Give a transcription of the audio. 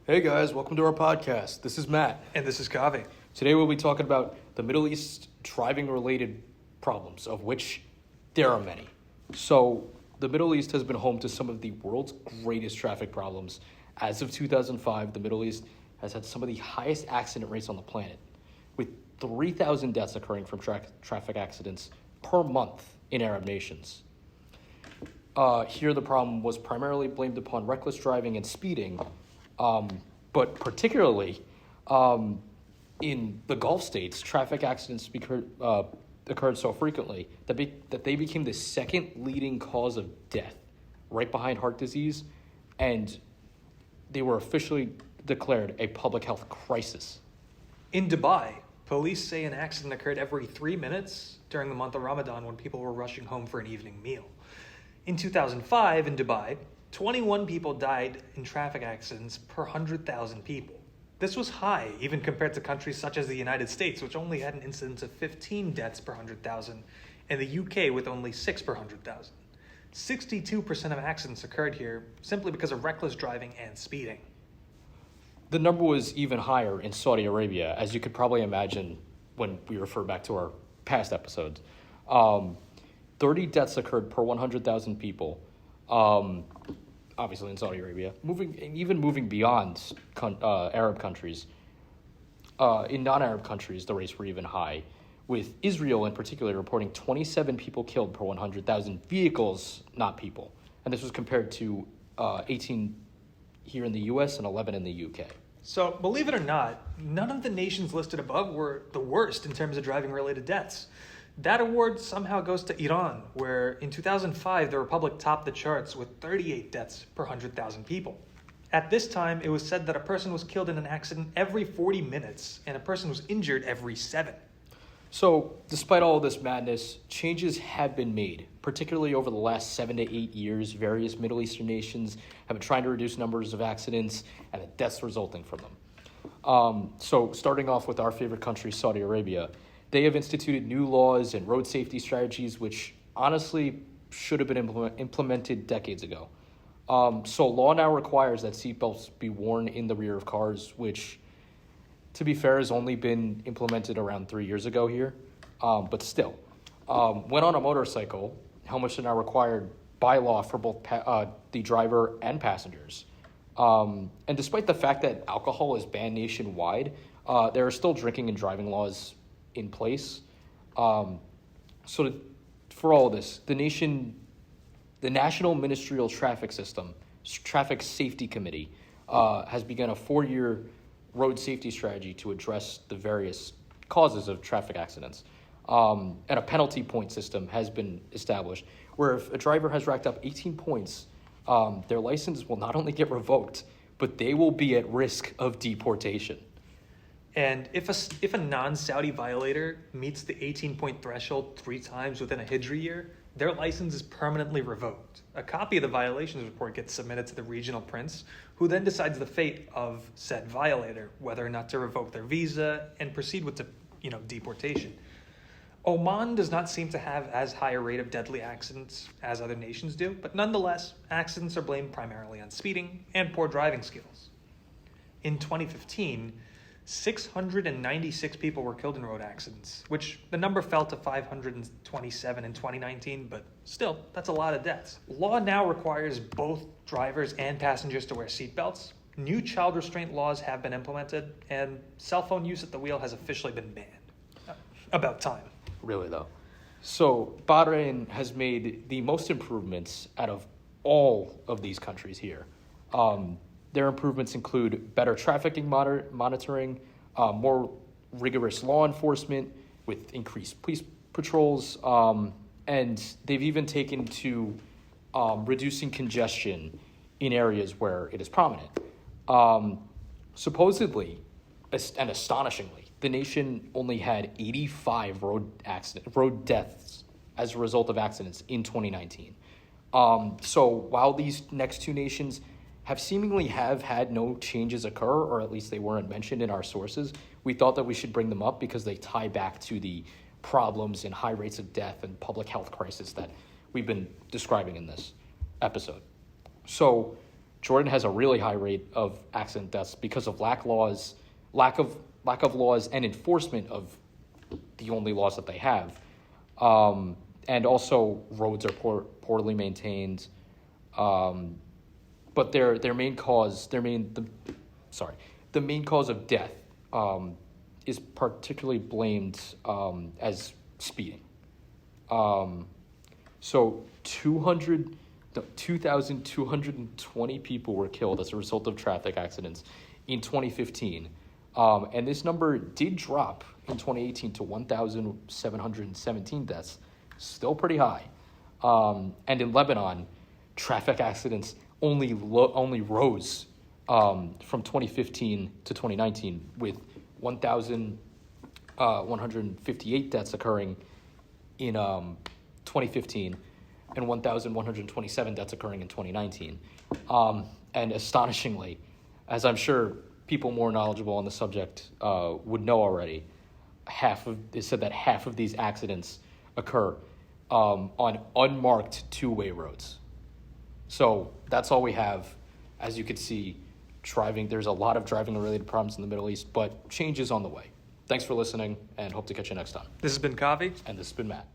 Hey guys, welcome to our podcast. This is Matt. And this is Kavi. Today we'll be talking about the Middle East driving-related problems, of which there are many. So, the Middle East has been home to some of the world's greatest traffic problems. As of 2005, the Middle East has had some of the highest accident rates on the planet, with 3,000 deaths occurring from traffic accidents per month in Arab nations. Here, the problem was primarily blamed upon reckless driving and speeding, but particularly in the Gulf states, traffic accidents occurred so frequently that they became the second leading cause of death, right behind heart disease, and they were officially declared a public health crisis. In Dubai, police say an accident occurred every 3 minutes during the month of Ramadan when people were rushing home for an evening meal. In 2005, in Dubai, 21 people died in traffic accidents per 100,000 people. This was high, even compared to countries such as the United States, which only had an incidence of 15 deaths per 100,000, and the UK with only 6 per 100,000. 62% of accidents occurred here simply because of reckless driving and speeding. The number was even higher in Saudi Arabia, as you could probably imagine when we refer back to our past episodes. 30 deaths occurred per 100,000 people. Obviously in Saudi Arabia, moving beyond Arab countries. In non-Arab countries, the rates were even high, with Israel in particular reporting 27 people killed per 100,000 vehicles, not people. And this was compared to 18 here in the U.S. and 11 in the U.K. So, believe it or not, none of the nations listed above were the worst in terms of driving-related deaths. That award somehow goes to Iran, where in 2005, the republic topped the charts with 38 deaths per 100,000 people. At this time, it was said that a person was killed in an accident every 40 minutes, and a person was injured every 7. So, despite all of this madness, changes have been made, particularly over the last 7 to 8 years. Various Middle Eastern nations have been trying to reduce numbers of accidents and the deaths resulting from them. So, starting off with our favorite country, Saudi Arabia, they have instituted new laws and road safety strategies, which honestly should have been implemented decades ago. So law now requires that seatbelts be worn in the rear of cars, which, to be fair, has only been implemented around 3 years ago here. But still, when on a motorcycle, helmets are now required by law for both the driver and passengers. And despite the fact that alcohol is banned nationwide, there are still drinking and driving laws in place. For all of this, the National Ministerial Traffic Safety Committee has begun a 4-year road safety strategy to address the various causes of traffic accidents. And a penalty point system has been established where if a driver has racked up 18 points, their license will not only get revoked, but they will be at risk of deportation. And if a non-Saudi violator meets the 18-point threshold 3 times within a Hijri year, their license is permanently revoked. A copy of the violations report gets submitted to the regional prince, who then decides the fate of said violator, whether or not to revoke their visa and proceed with deportation. Oman does not seem to have as high a rate of deadly accidents as other nations do, but nonetheless, accidents are blamed primarily on speeding and poor driving skills. In 2015, 696 people were killed in road accidents, which the number fell to 527 in 2019, but still, that's a lot of deaths. Law now requires both drivers and passengers to wear seatbelts. New child restraint laws have been implemented, and cell phone use at the wheel has officially been banned. About time. Really, though. So, Bahrain has made the most improvements out of all of these countries here. Their improvements include better trafficking monitoring, more rigorous law enforcement with increased police patrols, and they've even taken to reducing congestion in areas where it is prominent. Supposedly, and astonishingly, the nation only had 85 road deaths as a result of accidents in 2019. So while these next two nations have seemingly had no changes occur, or at least they weren't mentioned in our sources, we thought that we should bring them up because they tie back to the problems and high rates of death and public health crisis that we've been describing in this episode. So Jordan has a really high rate of accident deaths because of lack of laws and enforcement of the only laws that they have. And also roads are poorly maintained. But the main cause of death is particularly blamed as speeding. So 2,220 people were killed as a result of traffic accidents in 2015. And this number did drop in 2018 to 1,717 deaths, still pretty high. And in Lebanon, traffic accidents only rose from 2015 to 2019, with 1,158 deaths occurring in 2015 and 1,127 deaths occurring in 2019. And astonishingly, as I'm sure people more knowledgeable on the subject would know already, it said that half of these accidents occur on unmarked two-way roads. So that's all we have. As you can see, there's a lot of driving-related problems in the Middle East, but change is on the way. Thanks for listening, and hope to catch you next time. This has been Kavi. And this has been Matt.